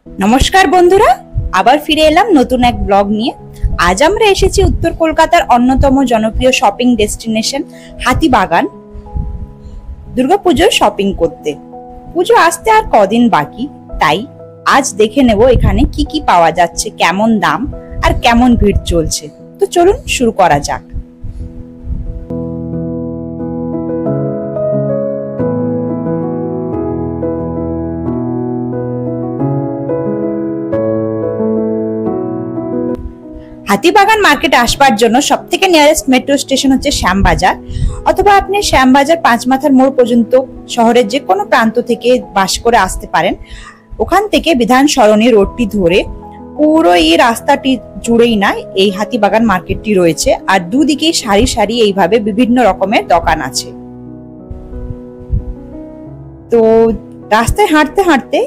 নমস্কার বন্ধুরা, আবার ফিরে এলাম নতুন এক ব্লগ নিয়ে। আজ আমরা এসেছি উত্তর কলকাতার অন্যতম জনপ্রিয় শপিং ডেস্টিনেশন হাতিবাগান দুর্গাপুজোর শপিং করতে। পুজো আসতে আর কদিন বাকি, তাই আজ দেখে নেব এখানে কি কি পাওয়া যাচ্ছে, কেমন দাম আর কেমন ভিড় চলছে। তো চলুন শুরু করা যাক। হাতিবাগান মার্কেটে আসবার জন্য সবথেকে নিয়ারেস্ট মেট্রো স্টেশন হচ্ছে শ্যামবাজার, অথবা আপনি শ্যামবাজার পাঁচমাথার মোড় পর্যন্ত শহরের যে কোনো প্রান্ত থেকে বাস করে আসতে পারেন। ওখান থেকে বিধান সরণি রোডটি ধরে পুরো এই রাস্তাটি জুড়েই না এই হাতিবাগান মার্কেটটি রয়েছে, আর দুদিকেই সারি সারি এইভাবে বিভিন্ন রকমের দোকান আছে। তো রাস্তায় হাঁটতে হাঁটতে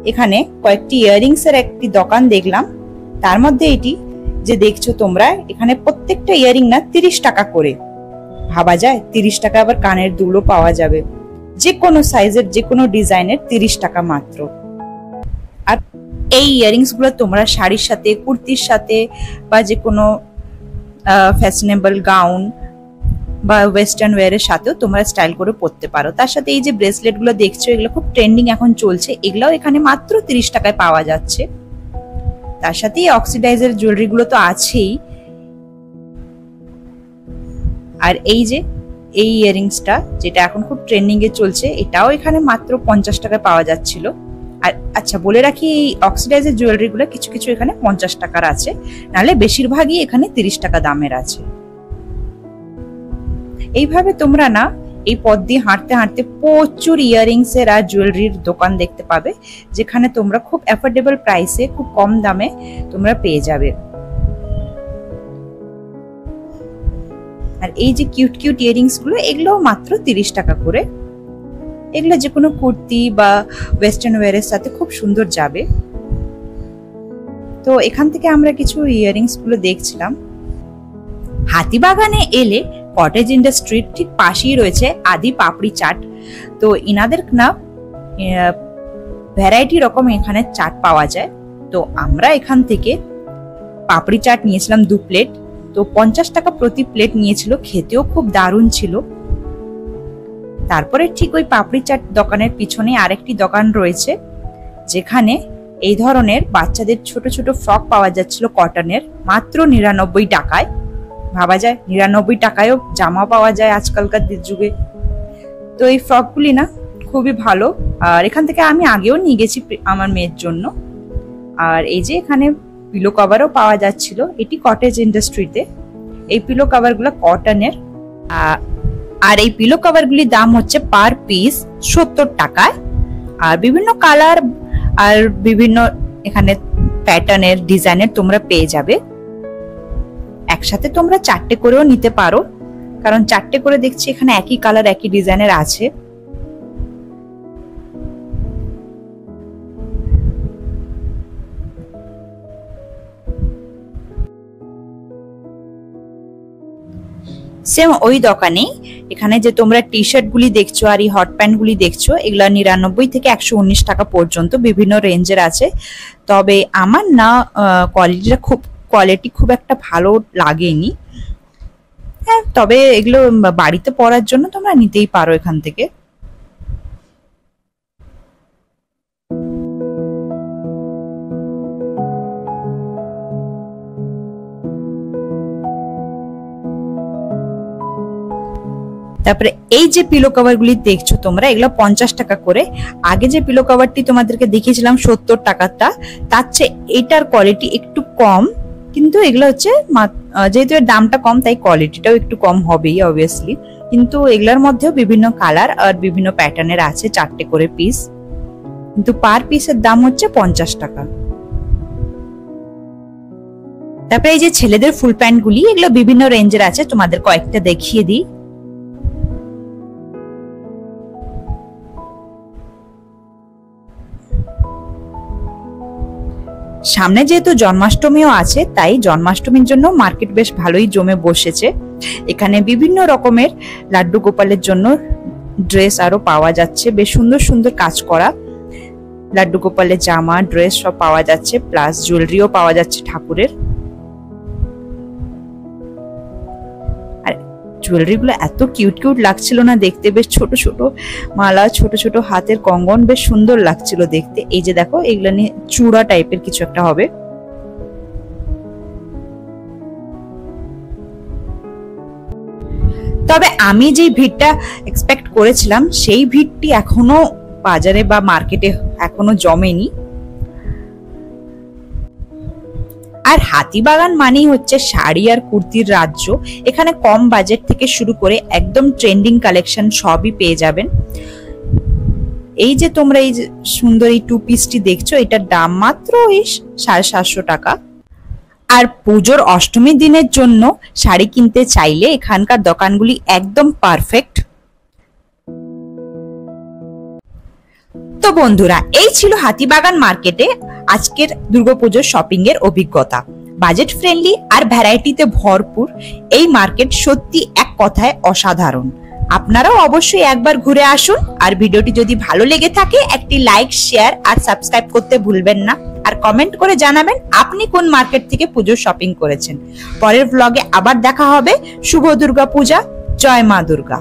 এখানে কয়েকটি ইয়াররিংস এর একটি দোকান দেখলাম। তার মধ্যে এটি যে দেখছো তোমরা, এখানে প্রত্যেকটা ইয়ারিং না 30 টাকা করে। ভাবা যায় 30 টাকা আবার কানের দুলও পাওয়া যাবে, যে কোনো সাইজের যে কোনো ডিজাইনের 30 টাকা মাত্র। আর এই ইয়ারিংস গুলো তোমরা শাড়ির সাথে, কুর্তির সাথে বা যে কোনো ফ্যাশনেবল গাউন বা ওয়েস্টার্ন ওয়্যারের সাথেও তোমরা স্টাইল করে পরতে পারো। তার সাথে এই যে ব্রেসলেট গুলো দেখছো, এগুলো খুব ট্রেন্ডিং এখন চলছে, এগুলাও এখানে মাত্র 30 টাকায় পাওয়া যাচ্ছে। তার সাথে অক্সিডাইজার জুয়েলারি গুলো তো আছেই। আর এই যে এই ইয়ারিংসটা যেটা এখন খুব ট্রেন্ডিং এ চলছে, এটাও এখানে মাত্র 50 টাকায় পাওয়া যাচ্ছিল। আর আচ্ছা বলে রাখি, এই অক্সিডাইজার জুয়েলারি গুলো কিছু কিছু এখানে 50 টাকার আছে, নাহলে বেশিরভাগই এখানে 30 টাকা দামের আছে। এইভাবে তোমরা না এই পথ দিয়ে হাঁটতে হাঁটতে প্রচুর ইয়ারিংস এর আর জুয়েলারির দোকান দেখতে পাবে, যেখানে তোমরা খুব অ্যাফোর্ডেবল প্রাইসে, খুব কম দামে তোমরা পেয়ে যাবে। আর এই যে কিউট কিউট ইয়ারিংস গুলো, এগুলো মাত্র 30 টাকা করে। এগুলো যে কোনো কুর্তি বা ওয়েস্টার্ন ওয়্যারের সাথে খুব সুন্দর যাবে। তো এখান থেকে আমরা কিছু ইয়ারিংস গুলো দেখছিলাম। হাতিবাগানে এলে কটেজ ইন্ডাস্ট্রির ঠিক পাশেই রয়েছে আদি পাপড়ি চাট। তো ইনাদের না ভ্যারাইটি রকম এখানে চাট পাওয়া যায়। তো আমরা এখান থেকে পাপড়ি চাট নিয়েছিলাম 2 প্লেট। তো 50 টাকা প্রতি প্লেট নিয়েছিল, খেতেও খুব দারুণ ছিল। তারপরে ঠিক ওই পাপড়ি চাট দোকানের পিছনে আরেকটি দোকান রয়েছে, যেখানে এই ধরনের বাচ্চাদের ছোট ছোট ফ্রক পাওয়া যাচ্ছিল কটনের, মাত্র 99 টাকায়। ভাবা যায় 99 টাকায়ও জামা পাওয়া যায় আজকালকার যুগে। তো এই ফ্রকগুলি না খুবই ভালো। আর এখান থেকে আমি আগেও নিয়ে গেছি আমার মেয়ের জন্য। আর এই যে এখানে পিলো কভারও পাওয়া যাচ্ছিল, এটি কটেজ ইন্ডাস্ট্রিতে। এই পিলো কভার গুলো কটনের। আর এই পিলো কভার গুলির দাম হচ্ছে পার পিস 70 টাকায়। আর বিভিন্ন কালার আর বিভিন্ন এখানে প্যাটার্নের, ডিজাইনের তোমরা পেয়ে যাবে। একসাথে তোমরা 4টে করেও নিতে পারো, কারণ 4টে করে দেখছি এখানে একই কালার একই ডিজাইনের আছে। সেম ওই দোকানে এখানে যে তোমরা টি শার্ট গুলি দেখছো আর এই হট প্যান্ট গুলি দেখছো, এগুলা 99 থেকে 119 টাকা পর্যন্ত বিভিন্ন রেঞ্জের আছে। তবে আমার না কোয়ালিটি খুব একটা ভালো লাগেনি। হ্যাঁ, তবে এগুলো বাড়িতে পরার জন্য তোমরা নিতেই পারো এখান থেকে। তারপরে এই যে পিলো কভার গুলি দেখছো তোমরা, এগুলো 50 টাকা করে। আগে যে পিলো কভারটি তোমাদেরকে দেখিয়েছিলাম 70 টাকাটা, তার চেয়ে এটার কোয়ালিটি একটু কম, কিন্তু এগুলো হচ্ছে যেহেতু এর দামটা কম তাই কোয়ালিটিটাও একটু কম হবেই অবভিয়াসলি। কিন্তু এগুলোর মধ্যেও বিভিন্ন কালার আর বিভিন্ন প্যাটার্নের আছে, 4টে করে পিস, কিন্তু পার পিসের দাম হচ্ছে 50 টাকা। তারপরে এই যে ছেলেদের ফুল প্যান্ট গুলি, এগুলো বিভিন্ন রেঞ্জের আছে, তোমাদের কয়েকটা দেখিয়ে দিই। সামনে যেহেতু জন্মাষ্টমীও আছে, তাই জন্মাষ্টমীর জন্য মার্কেট বেশ ভালোই জমে বসেছে। এখানে বিভিন্ন রকমের লাড্ডু গোপালের জন্য ড্রেস আরো পাওয়া যাচ্ছে, বেশ সুন্দর সুন্দর কাজ করা। লাড্ডু গোপালের জামা, ড্রেস সব পাওয়া যাচ্ছে, প্লাস জুয়েলারিও পাওয়া যাচ্ছে ঠাকুরের। আর জুয়েলারি গুলো এত কিউট কিউট লাগছিল না দেখতে, বেশ ছোট ছোট মালা, ছোট ছোট হাতের কঙ্গন, বেশ সুন্দর লাগছিল দেখতে। এই যে দেখো, এগুলা নিয়ে চূড়া টাইপের কিছু একটা হবে। তবে আমি যে ভিড়টা এক্সপেক্ট করেছিলাম সেই ভিড়টি এখনো বাজারে বা মার্কেটে এখনো জমেনি। আর হাতিবাগান মানেই হচ্ছে শাড়ি আর কুর্তির রাজ্য। এখানে কম বাজেট থেকে শুরু করে একদম ট্রেন্ডিং কালেকশন সবই পেয়ে যাবেন। এই যে তোমরা এই সুন্দর এই 2 পিসটি দেখছো, এটার দাম মাত্র 750 টাকা। আর পুজোর অষ্টমীর দিনের জন্য শাড়ি কিনতে চাইলে এখানকার দোকানগুলি একদম পারফেক্ট। তো বন্ধুরা, এই ছিল হাতিবাগান মার্কেটে আজকের দুর্গাপুজোর শপিং এর অভিজ্ঞতা। বাজেট ফ্রেন্ডলি আর ভ্যারাইটিতে ভরপুর এই মার্কেট সত্যি এক কথায় অসাধারণ। আপনারাও অবশ্যই একবার ঘুরে আসুন। আর ভিডিওটি যদি ভালো লেগে থাকে একটি লাইক, শেয়ার আর সাবস্ক্রাইব করতে ভুলবেন না। আর কমেন্ট করে জানাবেন আপনি কোন মার্কেট থেকে পুজোর শপিং করেছেন। পরের ব্লগে আবার দেখা হবে। শুভ দুর্গা পূজা। জয় মা দুর্গা।